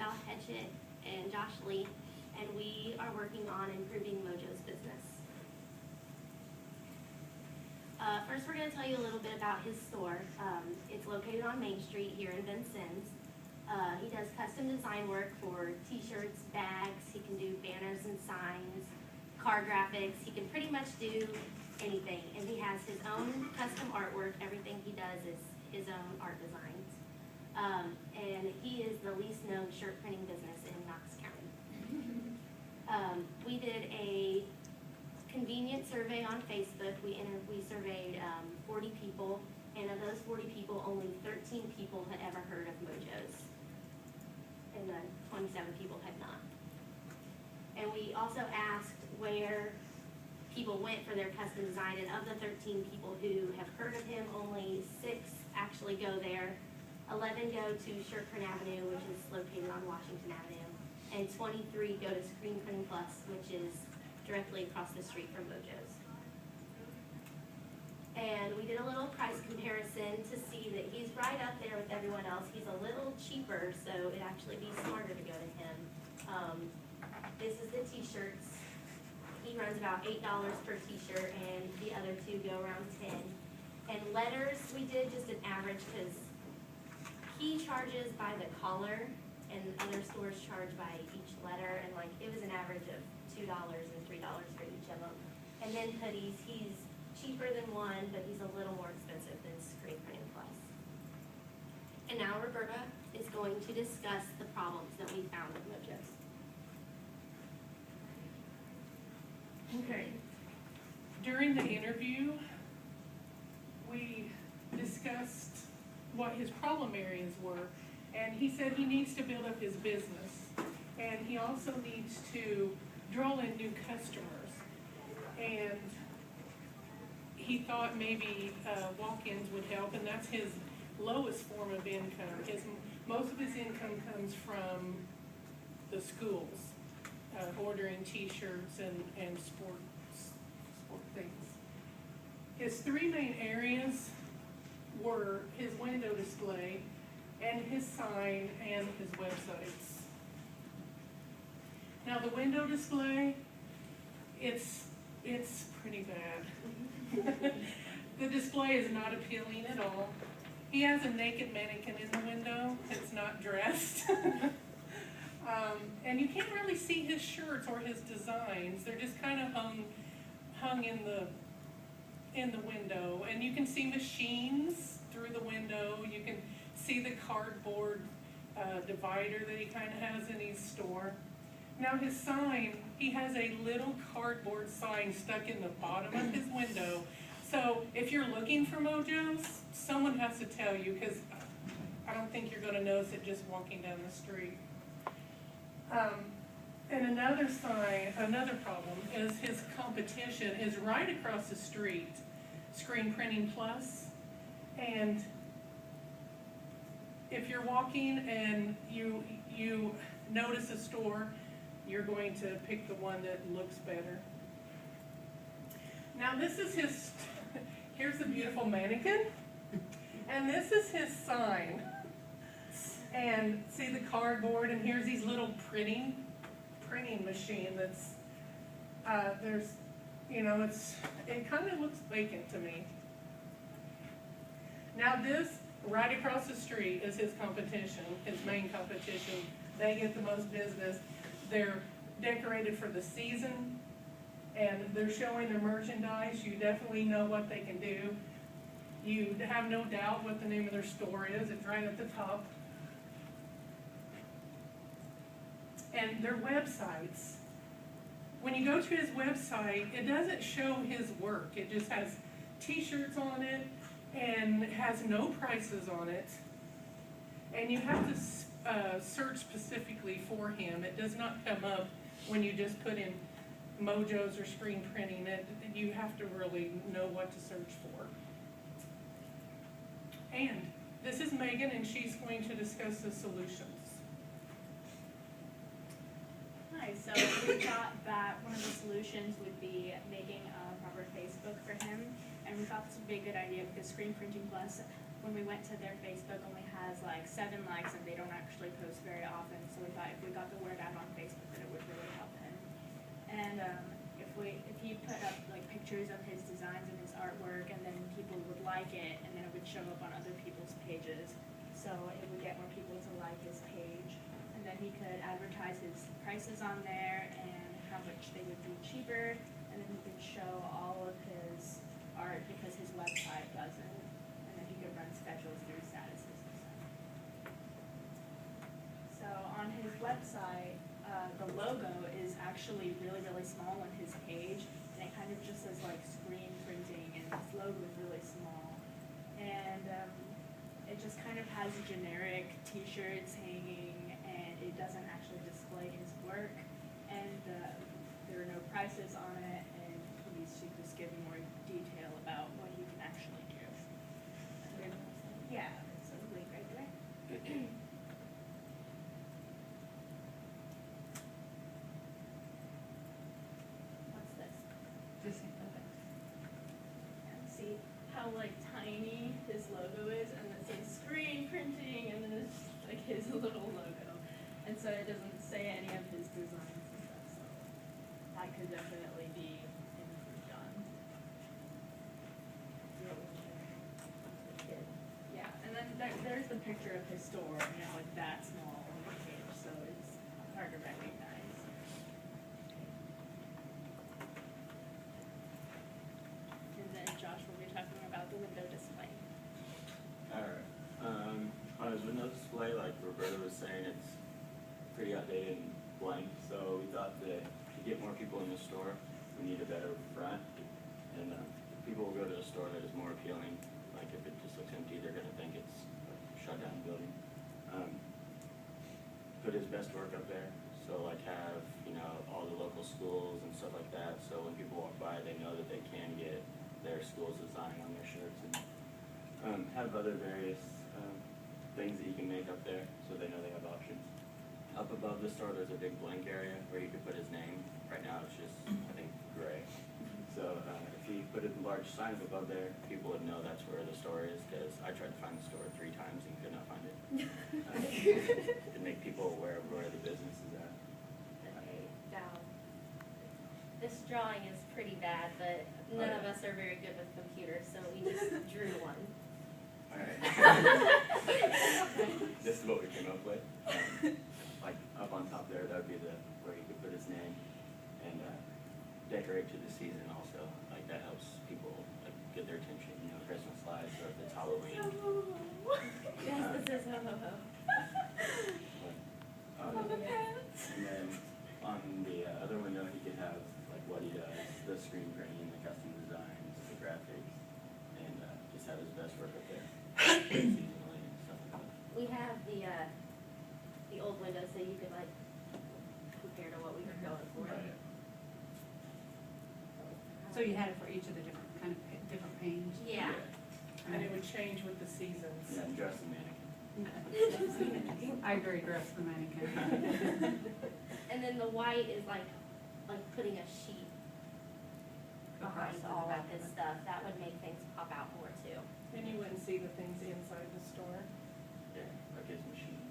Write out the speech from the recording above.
Beth Hedgett and Josh Lee, and we are working on improving Mojo's business. First, we're going to tell you a little bit about his store. It's located on Main Street here in Vincennes. He does custom design work for t-shirts, bags. He can do banners and signs, car graphics. He can pretty much do anything, and he has his own custom artwork. Everything he does is his own art designs. And he is the least known shirt printing business in Knox County. We did a convenient survey on Facebook. We surveyed 40 people, and of those 40 people, only 13 people had ever heard of Mojo's, and then 27 people had not. And we also asked where people went for their custom design, and of the 13 people who have heard of him, only 6 actually go there. 11 go to Shirt Print Avenue, which is located on Washington Avenue, and 23 go to Screen Printing Plus, which is directly across the street from Mojo's. And we did a little price comparison to see that he's right up there with everyone else. He's a little cheaper, so it'd actually be smarter to go to him. This is the t-shirts. He runs about $8 per t-shirt, and the other two go around 10. And letters, we did just an average because he charges by the collar, and other stores charge by each letter, and like it was an average of $2 and $3 for each of them. And then hoodies, he's cheaper than one, but he's a little more expensive than Screen Printing Plus. And now Roberta is going to discuss the problems that we found with Mojo's. Okay. During the interview, we discussed what his problem areas were, and he said he needs to build up his business, and he also needs to draw in new customers, and he thought maybe walk-ins would help, and that's his lowest form of income. Most of his income comes from the schools, ordering t-shirts and sport things. His 3 main areas were his window display and his sign and his websites. Now the window display, it's pretty bad. The display is not appealing at all. He has a naked mannequin in the window. It's not dressed. And you can't really see his shirts or his designs. They're just kind of hung in the window. And you can see machines through the window. You can see the cardboard divider that he kind of has in his store. Now his sign, he has a little cardboard sign stuck in the bottom of his window. So if you're looking for Mojo's, someone has to tell you, because I don't think you're going to notice it just walking down the street. And another problem is his competition is right across the street, Screen Printing Plus. And if you're walking and you notice a store, you're going to pick the one that looks better. Now this is his, here's a beautiful mannequin, and this is his sign. And see the cardboard, and here's these little printing machine that's, it kind of looks vacant to me. Now this, right across the street, is his competition, his main competition. They get the most business. They're decorated for the season, and they're showing their merchandise. You definitely know what they can do. You have no doubt what the name of their store is. It's right at the top. And their websites. When you go to his website, it doesn't show his work. It just has t-shirts on it and has no prices on it. And you have to search specifically for him. It does not come up when you just put in Mojo's or Screen Printing. You have to really know what to search for. And this is Megan, and she's going to discuss the solutions. Hi, so we thought that one of the solutions would be making a proper Facebook for him, and we thought this would be a good idea because Screen Printing Plus when we went to their Facebook, only has like 7 likes, and they don't actually post very often, so we thought if we got the word out on Facebook, that it would really help him. And if he put up like pictures of his designs and his artwork, and then people would like it, and then it would show up on other people's pages, so it would get more people to like his page. And then he could advertise his prices on there and how much they would be cheaper, and then he could show all of his art because his website doesn't, and then he could run schedules through statuses and stuff. So on his website, the logo is actually really, really small on his page, and it kind of just says like screen printing, and his logo is really small. And it just kind of has generic t-shirts hanging, and it doesn't actually display his work, and there are no prices on it, and he needs to just give more detail about what he can actually do. Yeah, it's a link right there. What's this? Just see that. And see how like tiny his logo is, and it says screen printing, and then it's like his little logo. And so it doesn't say any of his designs and stuff, so that could definitely be improved on. Yeah, and then there's the picture of his store, and it's like that small on the page, so it's hard to recognize. And then Josh will be talking about the window display. Alright, on his window display, like Roberta was saying, it's pretty outdated and blank, so we thought that to get more people in the store, we need a better front, and people will go to a store that is more appealing. Like if it just looks empty, they're gonna think it's a shut down building. Put his best work up there, so like have, you know, all the local schools and stuff like that, so when people walk by, they know that they can get their school's design on their shirts, and have other various things that you can make up there, so they know they have options. Up above the store, there's a big blank area where you could put his name. Right now, it's just, I think, gray. So if he put a large sign up above there, people would know that's where the store is, because I tried to find the store 3 times and could not find it. To make people aware of where the business is at. Okay, down. This drawing is pretty bad, but none of us are very good with computers, so we just drew one. Alright. This is what we came up with. Like up on top there, that would be where you could put his name, and decorate to the season also. Like that helps people like get their attention. You know, Christmas lights, or if it's Halloween. Yes, this is ho ho ho. And then on the other window, he could have like what he does, the screen printing, the custom designs, the graphics, and just have his best work up there seasonally and stuff like that. We have the old window, so you could like compare to what we were going for. So you had it for each of the different panes? Yeah. And it would change with the seasons. And then dress the mannequin. I agree, dress the mannequin. And then the white is like putting a sheet behind Across all the of back his of it. stuff. That would make things pop out more too. And you wouldn't see the things inside the store. Yeah, like his machine.